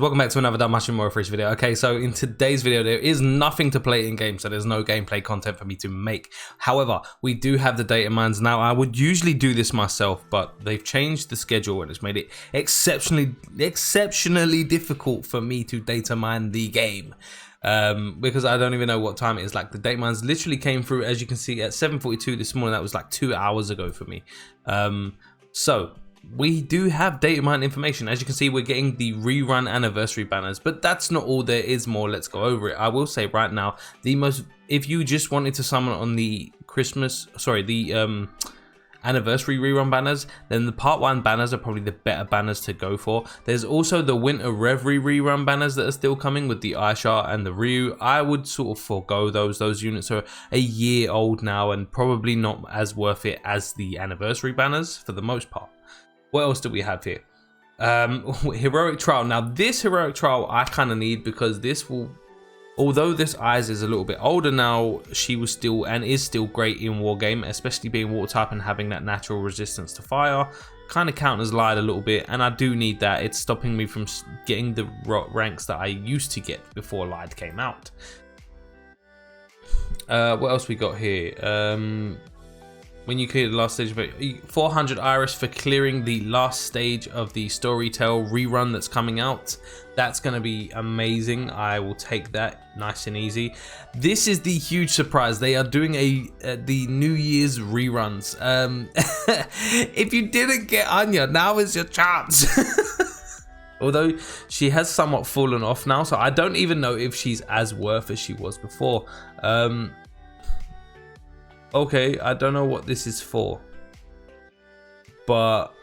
welcome back to another Danmachi Memoria Freese video. Okay, so in today's video, there is nothing to play in game, so there's no gameplay content for me to make. However, we do have the data mines now. I would usually do this myself, but they've changed the schedule and it's made it exceptionally difficult for me to data mine the game. Because I don't even know what time it is. Like, the data mines literally came through, as you can see, at 7:42 this morning. That was like 2 hours ago for me. So we do have data mine information. As you can see, we're getting the rerun anniversary banners, but that's not all. There is more. Let's go over it. I will say right now, if you just wanted to summon on the anniversary rerun banners, then the part 1 banners are probably the better banners to go for. There's also the winter reverie rerun banners that are still coming with the Aisha and the Ryu. I would sort of forego those units are a year old now and probably not as worth it as the anniversary banners for the most part. What else do we have here? Heroic trial. Now this heroic trial I kind of need, because this will, although this Eyes is a little bit older now, she was still and is still great in Wargame, especially being water type and having that natural resistance to fire. Kind of counters Lied a little bit, and I do need that. It's stopping me from getting the ranks that I used to get before Lied came out. What else we got here? When you clear the last stage of it, 400 Iris for clearing the last stage of the Storytell rerun that's coming out. That's going to be amazing. I will take that nice and easy. This is the huge surprise. They are doing the New Year's reruns. If you didn't get Anya, now is your chance. Although she has somewhat fallen off now, so I don't even know if she's as worth as she was before. Okay, I don't know what this is for, but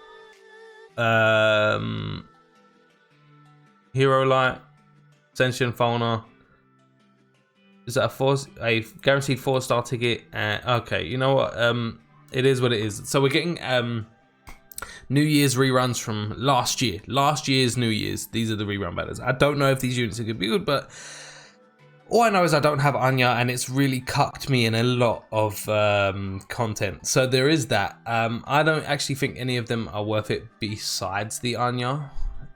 Hero Light, Sentient Fauna, is that a guaranteed 4-star ticket? Okay, you know what? It is what it is. So we're getting New Year's reruns from last year's New Year's. These are the rerun banners. I don't know if these units are gonna be good, but all I know is I don't have Anya, and it's really cucked me in a lot of content. So there is that. I don't actually think any of them are worth it besides the Anya.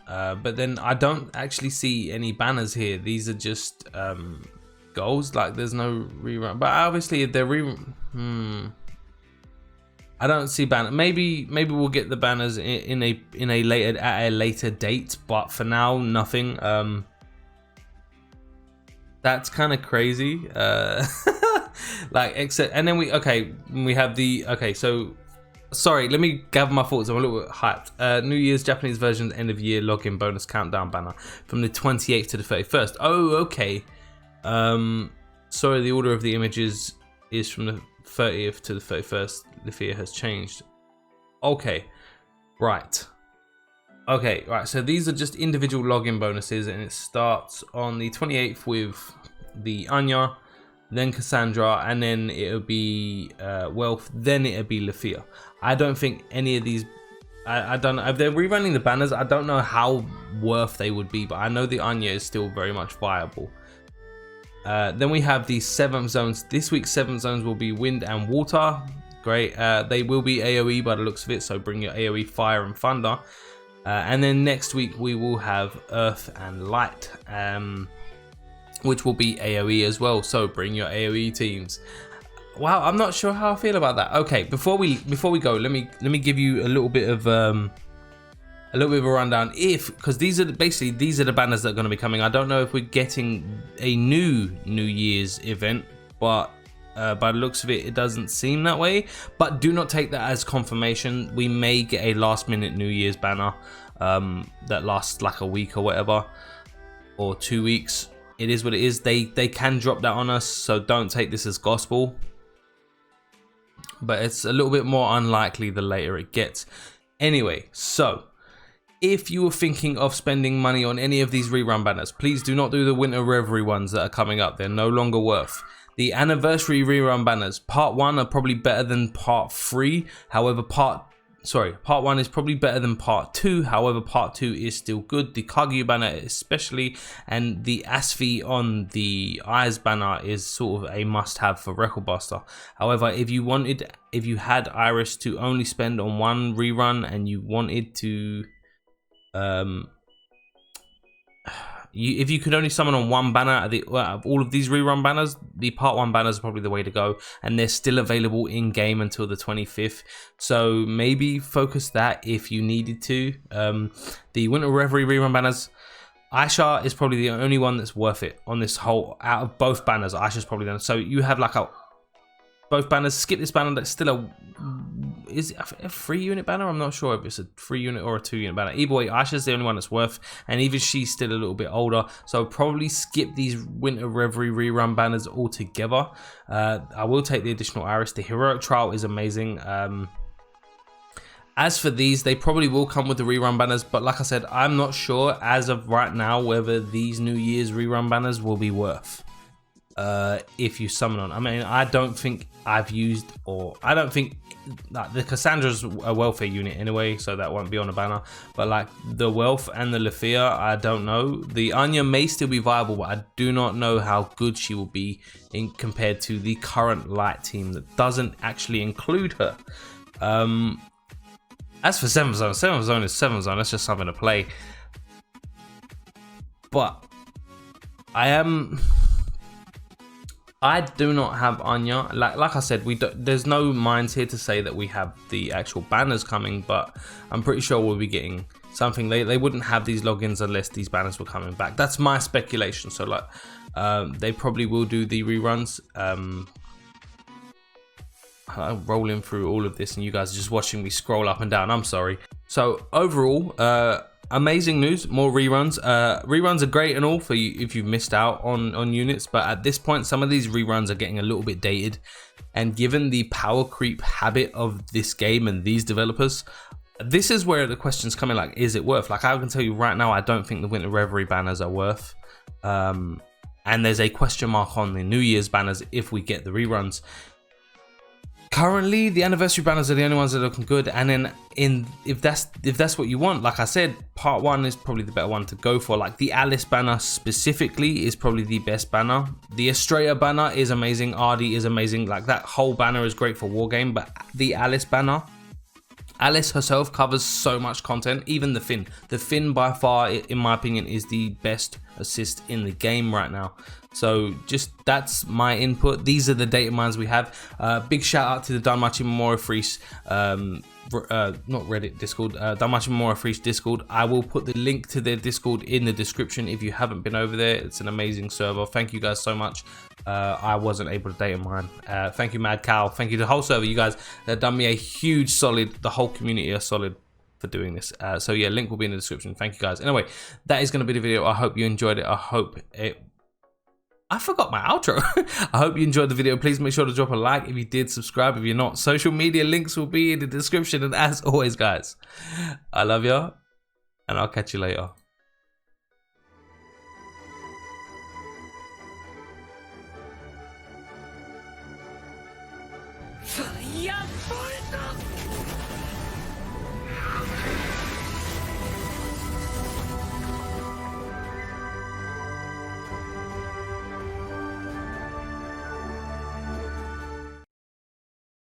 But then I don't actually see any banners here. These are just goals. Like, there's no rerun. But obviously if they're rerun, I don't see banner. Maybe we'll get the banners at a later date. But for now, nothing. That's kind of crazy. Like, except, and then we have the, so sorry, let me gather my thoughts. I'm a little bit hyped. New Year's Japanese version end of year login bonus countdown banner from the 28th to the 31st. Oh, okay. Sorry, the order of the images is from the 30th to the 31st. Lithia has changed. Okay, right. Okay, right, so these are just individual login bonuses, and it starts on the 28th with the Anya, then Cassandra, and then it'll be Wealth, then it'll be Lithia. I don't think any of these, I don't know, if they're rerunning the banners, I don't know how worth they would be, but I know the Anya is still very much viable. Then we have the 7th zones. This week's 7 zones will be Wind and Water. Great, they will be AoE by the looks of it, so bring your AoE Fire and Thunder. And then next week we will have Earth and Light, which will be AoE as well. So bring your AoE teams. Wow, I'm not sure how I feel about that. Okay, before we go, let me give you a little bit of a rundown. Because these are the banners that are going to be coming. I don't know if we're getting a New Year's event, but by the looks of it, it doesn't seem that way. But do not take that as confirmation. We may get a last minute New Year's banner that lasts like a week or whatever, or 2 weeks. It is what it is. They can drop that on us, so don't take this as gospel. But it's a little bit more unlikely the later it gets. Anyway, so if you were thinking of spending money on any of these rerun banners, please do not do the Winter Reverie ones that are coming up. They're no longer worth. The anniversary rerun banners, part 1 are probably better than part 3. However, part 1 is probably better than part 2. However, part 2 is still good. The Kagyu banner especially, and the Asfi on the Eyes banner is sort of a must-have for Record Buster. However, if you had Iris to only spend on one rerun and you wanted to if you could only summon on one banner out of all of these rerun banners, the part 1 banners are probably the way to go, and they're still available in game until the 25th. So maybe focus that if you needed to. The Winter Reverie rerun banners, Aisha is probably the only one that's worth it on this whole, out of both banners. Aisha's probably done. So you have like both banners. Skip this banner. That's still is it a 3-unit banner? I'm not sure if it's a 3-unit or a 2-unit banner. Either way, Aisha's the only one that's worth, and even she's still a little bit older. So probably skip these Winter Reverie rerun banners altogether. I will take the additional Iris. The Heroic Trial is amazing. As for these, they probably will come with the rerun banners, but like I said, I'm not sure as of right now whether these New Year's rerun banners will be worth if you summon on. I mean, I don't think I've used, or I don't think like the Cassandra's a welfare unit anyway, so that won't be on a banner. But like the Wealth and the Lafia, I don't know. The Anya may still be viable, but I do not know how good she will be in compared to the current light team that doesn't actually include her. As for 7th Zone, 7th Zone is 7th Zone. That's just something to play. But I do not have Anya. Like I said, there's no minds here to say that we have the actual banners coming, but I'm pretty sure we'll be getting something. They wouldn't have these logins unless these banners were coming back. That's my speculation. So like, they probably will do the reruns. I'm rolling through all of this and you guys are just watching me scroll up and down. I'm sorry. So overall, amazing news, more reruns. Reruns are great and all for you if you've missed out on units, but at this point some of these reruns are getting a little bit dated, and given the power creep habit of this game and these developers, this is where the questions come in. Like, is it worth? Like, I can tell you right now, I don't think the Winter Reverie banners are worth, and there's a question mark on the New Year's banners if we get the reruns. Currently, the anniversary banners are the only ones that are looking good, and then if that's what you want, like I said, part 1 is probably the better one to go for. Like the Alice banner specifically is probably the best banner. The Estrella banner is amazing. Ardi is amazing. Like that whole banner is great for Wargame, but the Alice banner, Alice herself covers so much content. Even the Finn. The Finn by far, in my opinion, is the best assist in the game right now. So just that's my input. These are the data mines we have. Big shout out to the Danmachi Memoria Freese, not Reddit, Discord, Danmachi Memoria Freese Discord. I will put the link to their Discord in the description if you haven't been over there. It's an amazing server. Thank you guys so much. I wasn't able to data mine. Thank you, Mad Cow. Thank you to the whole server. You guys have done me a huge solid. The whole community are solid for doing this. So yeah, link will be in the description. Thank you guys. Anyway, that is going to be the video. I hope you enjoyed it. I forgot my outro. I hope you enjoyed the video. Please make sure to drop a like if you did, subscribe if you're not. Social media links will be in the description. And as always, guys, I love you, and I'll catch you later. Feuerfolter!